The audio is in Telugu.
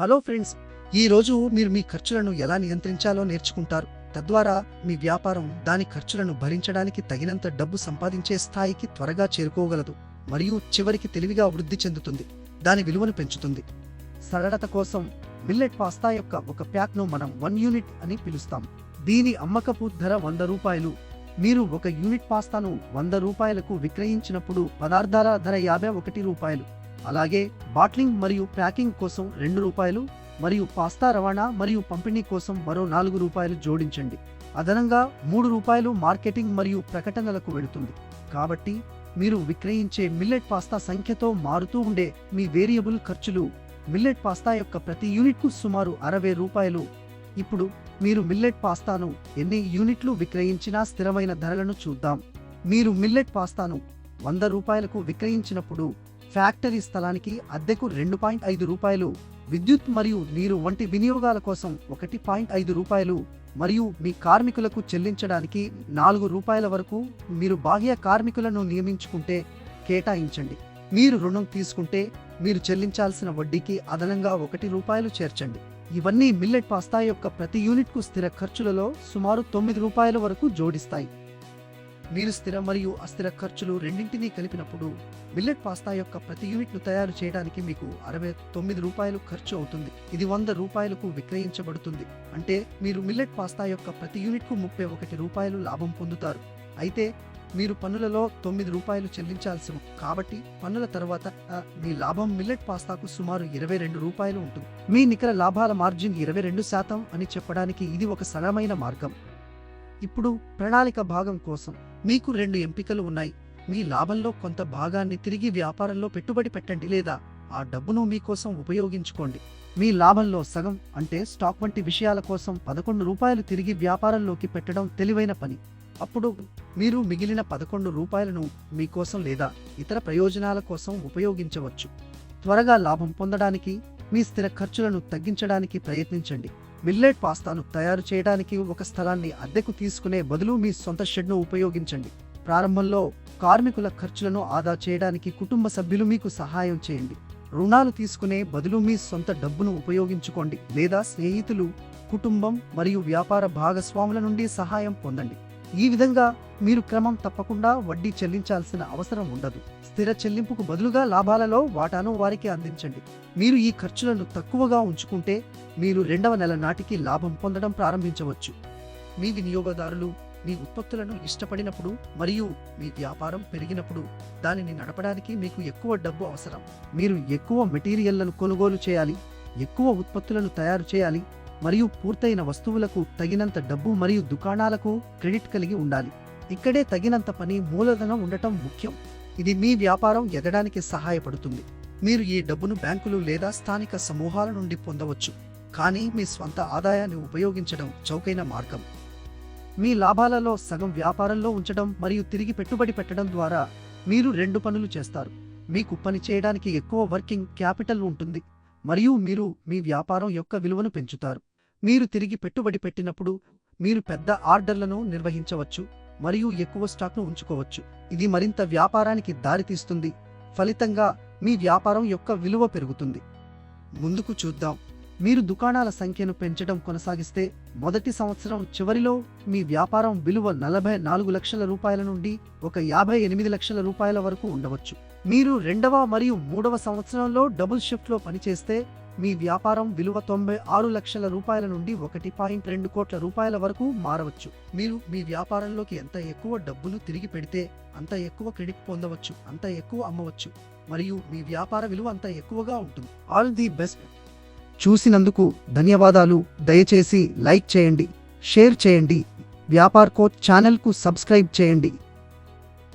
హలో ఫ్రెండ్స్, ఈరోజు మీరు మీ ఖర్చులను ఎలా నియంత్రించాలో నేర్చుకుంటారు. తద్వారా మీ వ్యాపారం దాని ఖర్చులను భరించడానికి తగినంత డబ్బు సంపాదించే స్థాయికి త్వరగా చేరుకోగలదు మరియు చివరికి తెలివిగా వృద్ధి చెందుతుంది, దాని విలువను పెంచుతుంది. సరళత కోసం మిల్లెట్ పాస్తా యొక్క ఒక ప్యాక్ను మనం 1 యూనిట్ అని పిలుస్తాం. దీని అమ్మకపు ధర 100 రూపాయలు. మీరు ఒక యూనిట్ పాస్తాను 100 రూపాయలకు విక్రయించినప్పుడు పదార్థాల ధర 51 రూపాయలు. అలాగే బాట్లింగ్ మరియు ప్యాకింగ్ కోసం 2 రూపాయలు మరియు పాస్తా రవాణా మరియు పంపిణీ కోసం మరో 4 రూపాయలు జోడించండి. అదనంగా 3 రూపాయలు మార్కెటింగ్ మరియు ప్రకటనలకు వెళుతుంది. కాబట్టి మీరు విక్రయించే మిల్లెట్ పాస్తా సంఖ్యతో మారుతూ ఉండే మీ వేరియబుల్ ఖర్చులు. మిల్లెట్ పాస్తా యొక్క ప్రతి యూనిట్కు సుమారు 60 రూపాయలు. ఇప్పుడు మీరు మిల్లెట్ పాస్తాను ఎన్ని యూనిట్లు విక్రయించినా స్థిరమైన ధరలను చూద్దాం. మీరు మిల్లెట్ పాస్తాను 100 రూపాయలకు విక్రయించినప్పుడు ఫ్యాక్టరీ స్థలానికి అద్దెకు 2.5 రూపాయలు, విద్యుత్ మరియు నీరు వంటి వినియోగాల కోసం 1.5 రూపాయలు మరియు మీ కార్మికులకు చెల్లించడానికి 4 రూపాయల వరకు మీరు బాహ్య కార్మికులను నియమించుకుంటే కేటాయించండి. మీరు రుణం తీసుకుంటే మీరు చెల్లించాల్సిన వడ్డీకి అదనంగా 1 రూపాయలు చేర్చండి. ఇవన్నీ మిల్లెట్ పాస్తా యొక్క ప్రతి యూనిట్కు స్థిర ఖర్చులలో సుమారు 9 రూపాయల వరకు జోడిస్తాయి. మీరు స్థిర మరియు అస్థిర ఖర్చులు రెండింటినీ కలిపినప్పుడు మిల్లెట్ పాస్తా యొక్క ప్రతి యూనిట్ను తయారు చేయడానికి మీకు 69 రూపాయలు ఖర్చు అవుతుంది. ఇది 100 రూపాయలకు విక్రయించబడుతుంది. అంటే మీరు మిల్లెట్ పాస్తా యొక్క ప్రతి యూనిట్కు 31 రూపాయలు లాభం పొందుతారు. అయితే మీరు పన్నులలో 9 రూపాయలు చెల్లించాల్సి ఉంటుంది. కాబట్టి పన్నుల తర్వాత మీ లాభం మిల్లెట్ పాస్తాకు సుమారు 22 రూపాయలు ఉంటుంది. మీ నికర లాభాల మార్జిన్ 22% అని చెప్పడానికి ఇది ఒక సరళమైన మార్గం. ఇప్పుడు ప్రణాళిక భాగం కోసం మీకు 2 ఎంపికలు ఉన్నాయి. మీ లాభంలో కొంత భాగాన్ని తిరిగి వ్యాపారంలో పెట్టుబడి పెట్టండి లేదా ఆ డబ్బును మీకోసం ఉపయోగించుకోండి. మీ లాభంలో సగం అంటే స్టాక్ వంటి విషయాల కోసం 11 రూపాయలు తిరిగి వ్యాపారంలోకి పెట్టడం తెలివైన పని. అప్పుడు మీరు మిగిలిన 11 రూపాయలను మీకోసం లేదా ఇతర ప్రయోజనాల కోసం ఉపయోగించవచ్చు. త్వరగా లాభం పొందడానికి మీ స్థిర ఖర్చులను తగ్గించడానికి ప్రయత్నించండి. మిల్లెట్ పాస్తాను తయారు చేయడానికి ఒక స్థలాన్ని అద్దెకు తీసుకునే బదులు మీ సొంత షెడ్ను ఉపయోగించండి. ప్రారంభంలో కార్మికుల ఖర్చులను ఆదా చేయడానికి కుటుంబ సభ్యులు మీకు సహాయం చేయండి. రుణాలు తీసుకునే బదులు మీ సొంత డబ్బును ఉపయోగించుకోండి లేదా స్నేహితులు, కుటుంబం మరియు వ్యాపార భాగస్వాముల నుండి సహాయం పొందండి. ఈ విధంగా మీరు క్రమం తప్పకుండా వడ్డీ చెల్లించాల్సిన అవసరం ఉండదు. స్థిర చెల్లింపుకు బదులుగా లాభాలలో వాటాను వారికి అందించండి. మీరు ఈ ఖర్చులను తక్కువగా ఉంచుకుంటే మీరు 2వ నెల నాటికి లాభం పొందడం ప్రారంభించవచ్చు. మీ వినియోగదారులు మీ ఉత్పత్తులను ఇష్టపడినప్పుడు మరియు మీ వ్యాపారం పెరిగినప్పుడు దానిని నడపడానికి మీకు ఎక్కువ డబ్బు అవసరం. మీరు ఎక్కువ మెటీరియల్లను కొనుగోలు చేయాలి, ఎక్కువ ఉత్పత్తులను తయారు చేయాలి మరియు పూర్తయిన వస్తువులకు తగినంత డబ్బు మరియు దుకాణాలకు క్రెడిట్ కలిగి ఉండాలి. ఇక్కడే తగినంత పని మూలధనం ఉండటం ముఖ్యం. ఇది మీ వ్యాపారం ఎదగడానికి సహాయపడుతుంది. మీరు ఈ డబ్బును బ్యాంకులు లేదా స్థానిక సమూహాల నుండి పొందవచ్చు, కానీ మీ స్వంత ఆదాయాన్ని ఉపయోగించడం చౌకైన మార్గం. మీ లాభాలలో సగం వ్యాపారంలో ఉంచడం మరియు తిరిగి పెట్టుబడి పెట్టడం ద్వారా మీరు 2 పనులు చేస్తారు. మీకు పని చేయడానికి ఎక్కువ వర్కింగ్ క్యాపిటల్ ఉంటుంది మరియు మీరు మీ వ్యాపారం యొక్క విలువను పెంచుతారు. మీరు తిరిగి పెట్టుబడి పెట్టినప్పుడు మీరు పెద్ద ఆర్డర్లను నిర్వహించవచ్చు మరియు ఎక్కువ స్టాక్ను ఉంచుకోవచ్చు. ఇది మరింత వ్యాపారానికి దారితీస్తుంది. ఫలితంగా మీ వ్యాపారం యొక్క విలువ పెరుగుతుంది. ముందుకు చూద్దాం. మీరు దుకాణాల సంఖ్యను పెంచడం కొనసాగిస్తే మొదటి సంవత్సరం చివరిలో మీ వ్యాపారం విలువ 44 లక్షల రూపాయల నుండి 58 లక్షల రూపాయల వరకు ఉండవచ్చు. మీరు 2వ మరియు 3వ సంవత్సరంలో డబుల్ షిఫ్ట్లో పనిచేస్తే మీ వ్యాపారం విలువ 96 లక్షల రూపాయల నుండి 1.2 కోట్ల రూపాయల వరకు మారవచ్చు. మీరు మీ వ్యాపారంలోకి ఎంత ఎక్కువ డబ్బును తిరిగి పెడితే అంత ఎక్కువ క్రెడిట్ పొందవచ్చు, అంత ఎక్కువ అమ్మవచ్చు మరియు మీ వ్యాపార విలువ అంత ఎక్కువగా ఉంటుంది. All the best. చూసినందుకు ధన్యవాదాలు. దయచేసి లైక్ చేయండి, షేర్ చేయండి, వ్యాపార్ కోచ్ ఛానల్కు సబ్స్క్రైబ్ చేయండి.